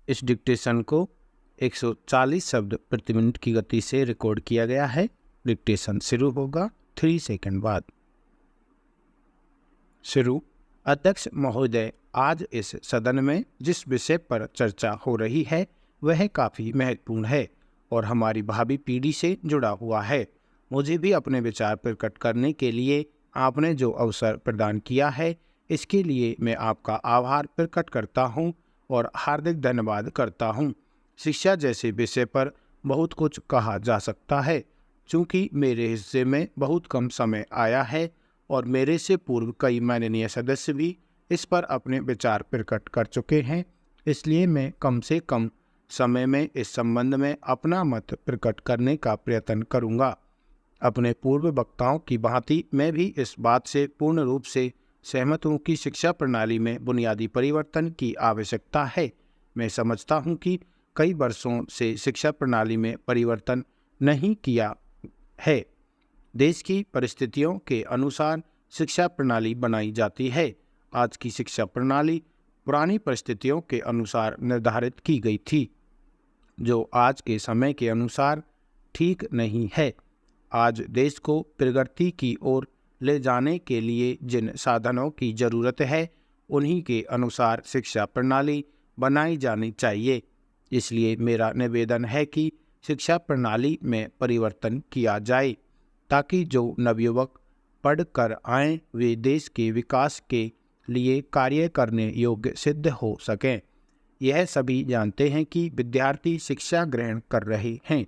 इस डिक्टेशन को 140 शब्द प्रति मिनट की गति से रिकॉर्ड किया गया है। डिक्टेशन शुरू होगा 3 सेकंड बाद। शुरू। अध्यक्ष महोदय, आज इस सदन में जिस विषय पर चर्चा हो रही है वह काफ़ी महत्वपूर्ण है और हमारी भावी पीढ़ी से जुड़ा हुआ है। मुझे भी अपने विचार प्रकट करने के लिए आपने जो अवसर प्रदान किया है इसके लिए मैं आपका आभार प्रकट करता हूं और हार्दिक धन्यवाद करता हूं। शिक्षा जैसे विषय पर बहुत कुछ कहा जा सकता है। चूँकि मेरे हिस्से में बहुत कम समय आया है और मेरे से पूर्व कई माननीय सदस्य भी इस पर अपने विचार प्रकट कर चुके हैं, इसलिए मैं कम से कम समय में इस संबंध में अपना मत प्रकट करने का प्रयत्न करूंगा। अपने पूर्व वक्ताओं की भांति मैं भी इस बात से पूर्ण रूप से सहमत हूं कि शिक्षा प्रणाली में बुनियादी परिवर्तन की आवश्यकता है। मैं समझता हूं कि कई वर्षों से शिक्षा प्रणाली में परिवर्तन नहीं किया है। देश की परिस्थितियों के अनुसार शिक्षा प्रणाली बनाई जाती है। आज की शिक्षा प्रणाली पुरानी परिस्थितियों के अनुसार निर्धारित की गई थी, जो आज के समय के अनुसार ठीक नहीं है। आज देश को प्रगति की ओर ले जाने के लिए जिन साधनों की जरूरत है उन्हीं के अनुसार शिक्षा प्रणाली बनाई जानी चाहिए। इसलिए मेरा निवेदन है कि शिक्षा प्रणाली में परिवर्तन किया जाए ताकि जो नवयुवक पढ़ कर आएँ वे देश के विकास के लिए कार्य करने योग्य सिद्ध हो सकें। यह सभी जानते हैं कि विद्यार्थी शिक्षा ग्रहण कर रहे हैं,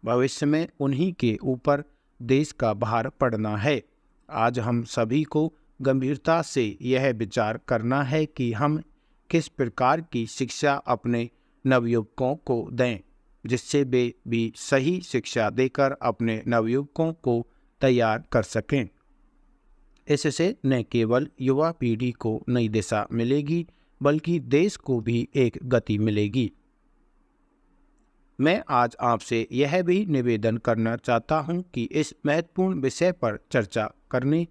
भविष्य में उन्हीं के ऊपर देश का भार पड़ना है। आज हम सभी को गंभीरता से यह विचार करना है कि हम किस प्रकार की शिक्षा अपने नवयुवकों को दें, जिससे वे भी सही शिक्षा देकर अपने नवयुवकों को तैयार कर सकें। इससे न केवल युवा पीढ़ी को नई दिशा मिलेगी बल्कि देश को भी एक गति मिलेगी। मैं आज आपसे यह भी निवेदन करना चाहता हूं कि इस महत्वपूर्ण विषय पर चर्चा करने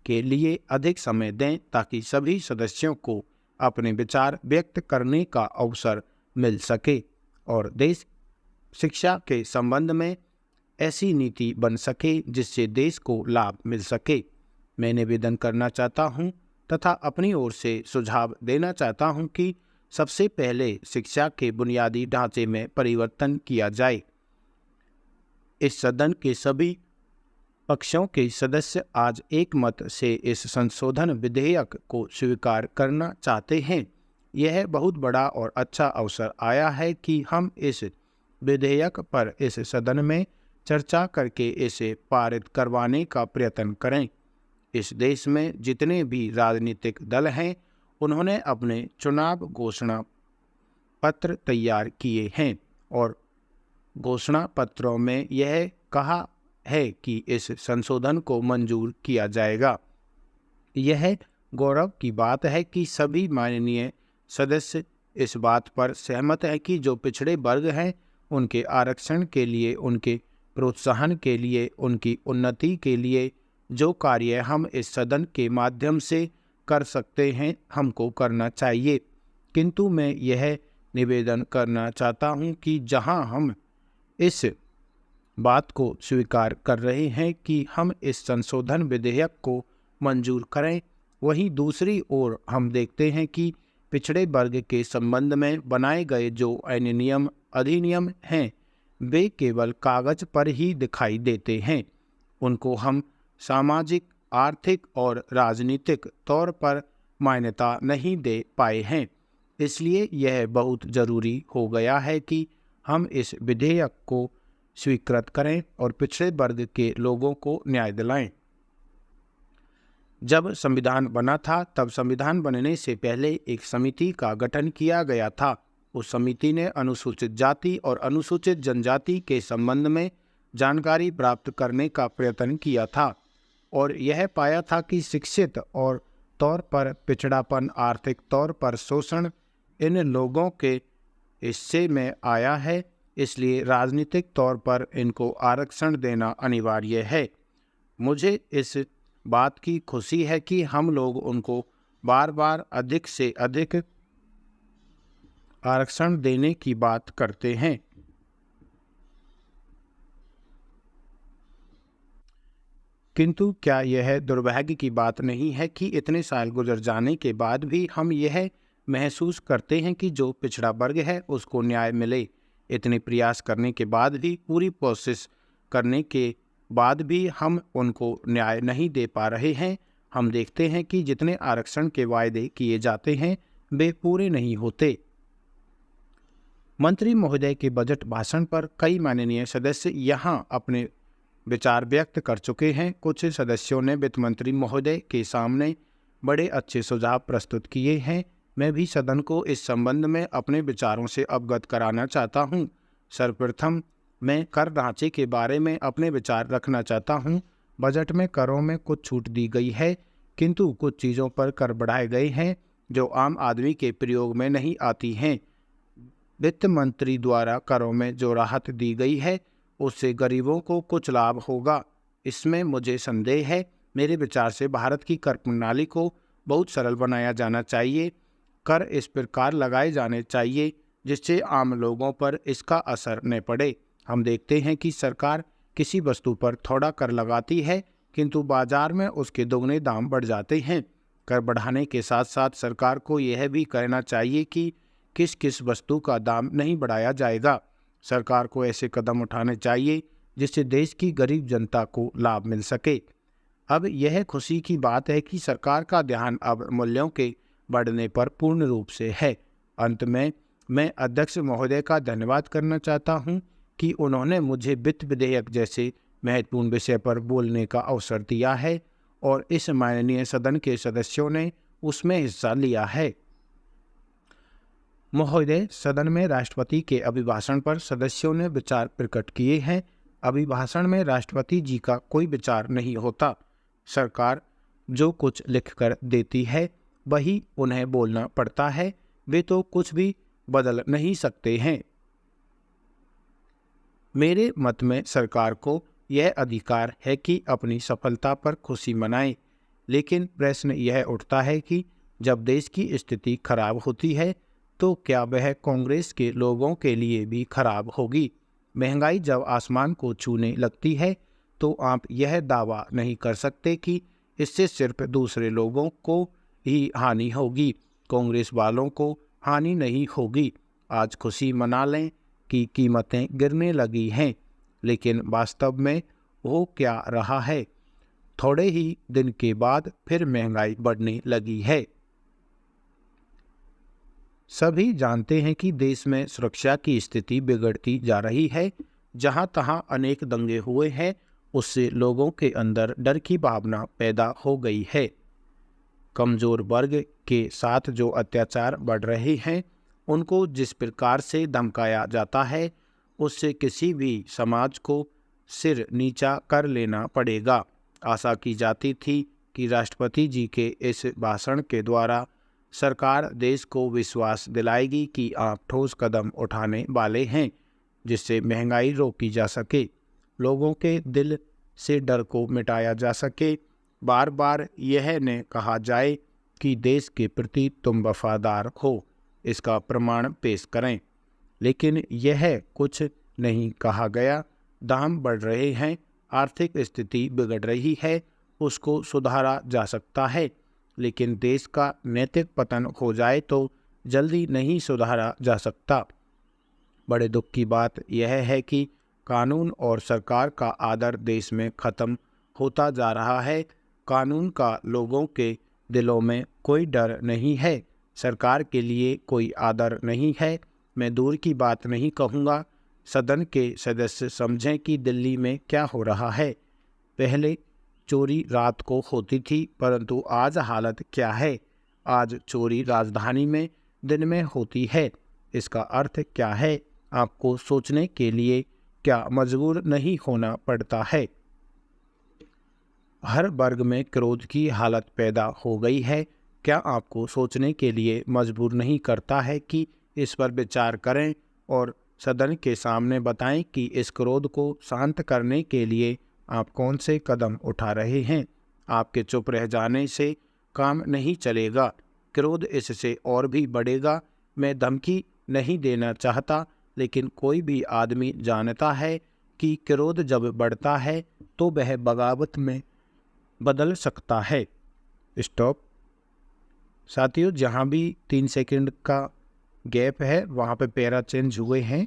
के लिए अधिक समय दें ताकि सभी सदस्यों को अपने विचार व्यक्त करने का अवसर मिल सके और देश शिक्षा के संबंध में ऐसी नीति बन सके जिससे देश को लाभ मिल सके। मैं निवेदन करना चाहता हूं तथा अपनी ओर से सुझाव देना चाहता हूं कि सबसे पहले शिक्षा के बुनियादी ढांचे में परिवर्तन किया जाए। इस सदन के सभी पक्षों के सदस्य आज एक मत से इस संशोधन विधेयक को स्वीकार करना चाहते हैं। यह बहुत बड़ा और अच्छा अवसर आया है कि हम इस विधेयक पर इस सदन में चर्चा करके इसे पारित करवाने का प्रयत्न करें। इस देश में जितने भी राजनीतिक दल हैं उन्होंने अपने चुनाव घोषणा पत्र तैयार किए हैं और घोषणा पत्रों में यह कहा है कि इस संशोधन को मंजूर किया जाएगा। यह गौरव की बात है कि सभी माननीय सदस्य इस बात पर सहमत हैं कि जो पिछड़े वर्ग हैं उनके आरक्षण के लिए, उनके प्रोत्साहन के लिए, उनकी उन्नति के लिए जो कार्य हम इस सदन के माध्यम से कर सकते हैं हमको करना चाहिए। किंतु मैं यह निवेदन करना चाहता हूं कि जहां हम इस बात को स्वीकार कर रहे हैं कि हम इस संशोधन विधेयक को मंजूर करें, वहीं दूसरी ओर हम देखते हैं कि पिछड़े वर्ग के संबंध में बनाए गए जो अधिनियम हैं वे केवल कागज पर ही दिखाई देते हैं। उनको हम सामाजिक, आर्थिक और राजनीतिक तौर पर मान्यता नहीं दे पाए हैं। इसलिए यह बहुत ज़रूरी हो गया है कि हम इस विधेयक को स्वीकृत करें और पिछड़े वर्ग के लोगों को न्याय दिलाएं। जब संविधान बना था तब संविधान बनने से पहले एक समिति का गठन किया गया था। उस समिति ने अनुसूचित जाति और अनुसूचित जनजाति के संबंध में जानकारी प्राप्त करने का प्रयत्न किया था और यह पाया था कि शिक्षित और तौर पर पिछड़ापन, आर्थिक तौर पर शोषण इन लोगों के हिस्से में आया है, इसलिए राजनीतिक तौर पर इनको आरक्षण देना अनिवार्य है। मुझे इस बात की खुशी है कि हम लोग उनको बार बार अधिक से अधिक आरक्षण देने की बात करते हैं। किंतु क्या यह दुर्भाग्य की बात नहीं है कि इतने साल गुजर जाने के बाद भी हम यह महसूस करते हैं कि जो पिछड़ा वर्ग है उसको न्याय मिले। इतने प्रयास करने के बाद भी, पूरी कोशिश करने के बाद भी हम उनको न्याय नहीं दे पा रहे हैं। हम देखते हैं कि जितने आरक्षण के वायदे किए जाते हैं वे पूरे नहीं होते। मंत्री महोदय के बजट भाषण पर कई माननीय सदस्य यहाँ अपने विचार व्यक्त कर चुके हैं। कुछ सदस्यों ने वित्त मंत्री महोदय के सामने बड़े अच्छे सुझाव प्रस्तुत किए हैं। मैं भी सदन को इस संबंध में अपने विचारों से अवगत कराना चाहता हूँ। सर्वप्रथम मैं कर ढांचे के बारे में अपने विचार रखना चाहता हूँ। बजट में करों में कुछ छूट दी गई है, किंतु कुछ चीज़ों पर कर बढ़ाए गए हैं जो आम आदमी के प्रयोग में नहीं आती हैं। वित्त मंत्री द्वारा करों में जो राहत दी गई है उससे गरीबों को कुछ लाभ होगा, इसमें मुझे संदेह है। मेरे विचार से भारत की कर प्रणाली को बहुत सरल बनाया जाना चाहिए। कर इस प्रकार लगाए जाने चाहिए जिससे आम लोगों पर इसका असर न पड़े। हम देखते हैं कि सरकार किसी वस्तु पर थोड़ा कर लगाती है, किंतु बाजार में उसके दोगुने दाम बढ़ जाते हैं। कर बढ़ाने के साथ साथ सरकार को यह भी कहना चाहिए कि किस किस वस्तु का दाम नहीं बढ़ाया जाएगा। सरकार को ऐसे कदम उठाने चाहिए जिससे देश की गरीब जनता को लाभ मिल सके। अब यह खुशी की बात है कि सरकार का ध्यान अब मूल्यों के बढ़ने पर पूर्ण रूप से है। अंत में मैं अध्यक्ष महोदय का धन्यवाद करना चाहता हूं कि उन्होंने मुझे वित्त विधेयक जैसे महत्वपूर्ण विषय पर बोलने का अवसर दिया है और इस माननीय सदन के सदस्यों ने उसमें हिस्सा लिया है। महोदय, सदन में राष्ट्रपति के अभिभाषण पर सदस्यों ने विचार प्रकट किए हैं। अभिभाषण में राष्ट्रपति जी का कोई विचार नहीं होता। सरकार जो कुछ लिखकर देती है वही उन्हें बोलना पड़ता है। वे तो कुछ भी बदल नहीं सकते हैं। मेरे मत में सरकार को यह अधिकार है कि अपनी सफलता पर खुशी मनाए, लेकिन प्रश्न यह उठता है कि जब देश की स्थिति खराब होती है तो क्या वह कांग्रेस के लोगों के लिए भी खराब होगी। महंगाई जब आसमान को छूने लगती है तो आप यह दावा नहीं कर सकते कि इससे सिर्फ दूसरे लोगों को ही हानि होगी, कांग्रेस वालों को हानि नहीं होगी। आज खुशी मना लें कि कीमतें गिरने लगी हैं, लेकिन वास्तव में हो क्या रहा है? थोड़े ही दिन के बाद फिर महंगाई बढ़ने लगी है। सभी जानते हैं कि देश में सुरक्षा की स्थिति बिगड़ती जा रही है। जहां तहां अनेक दंगे हुए हैं, उससे लोगों के अंदर डर की भावना पैदा हो गई है। कमजोर वर्ग के साथ जो अत्याचार बढ़ रहे हैं, उनको जिस प्रकार से धमकाया जाता है, उससे किसी भी समाज को सिर नीचा कर लेना पड़ेगा। आशा की जाती थी कि राष्ट्रपति जी के इस भाषण के द्वारा सरकार देश को विश्वास दिलाएगी कि आप ठोस कदम उठाने वाले हैं जिससे महंगाई रोकी जा सके, लोगों के दिल से डर को मिटाया जा सके। बार बार यह न कहा जाए कि देश के प्रति तुम वफादार हो, इसका प्रमाण पेश करें, लेकिन यह कुछ नहीं कहा गया। दाम बढ़ रहे हैं, आर्थिक स्थिति बिगड़ रही है, उसको सुधारा जा सकता है, लेकिन देश का नैतिक पतन हो जाए तो जल्दी नहीं सुधारा जा सकता। बड़े दुख की बात यह है कि कानून और सरकार का आदर देश में खत्म होता जा रहा है। कानून का लोगों के दिलों में कोई डर नहीं है, सरकार के लिए कोई आदर नहीं है। मैं दूर की बात नहीं कहूँगा, सदन के सदस्य समझें कि दिल्ली में क्या हो रहा है। पहले चोरी रात को होती थी, परंतु आज हालत क्या है? आज चोरी राजधानी में दिन में होती है। इसका अर्थ क्या है? आपको सोचने के लिए क्या मजबूर नहीं होना पड़ता है? हर वर्ग में क्रोध की हालत पैदा हो गई है। क्या आपको सोचने के लिए मजबूर नहीं करता है कि इस पर विचार करें और सदन के सामने बताएं कि इस क्रोध को शांत करने के लिए आप कौन से कदम उठा रहे हैं? आपके चुप रह जाने से काम नहीं चलेगा, क्रोध इससे और भी बढ़ेगा। मैं धमकी नहीं देना चाहता, लेकिन कोई भी आदमी जानता है कि क्रोध जब बढ़ता है तो वह बगावत में बदल सकता है। स्टॉप। साथियों, जहाँ भी 3 सेकंड का गैप है वहाँ पे पैरा चेंज हुए हैं।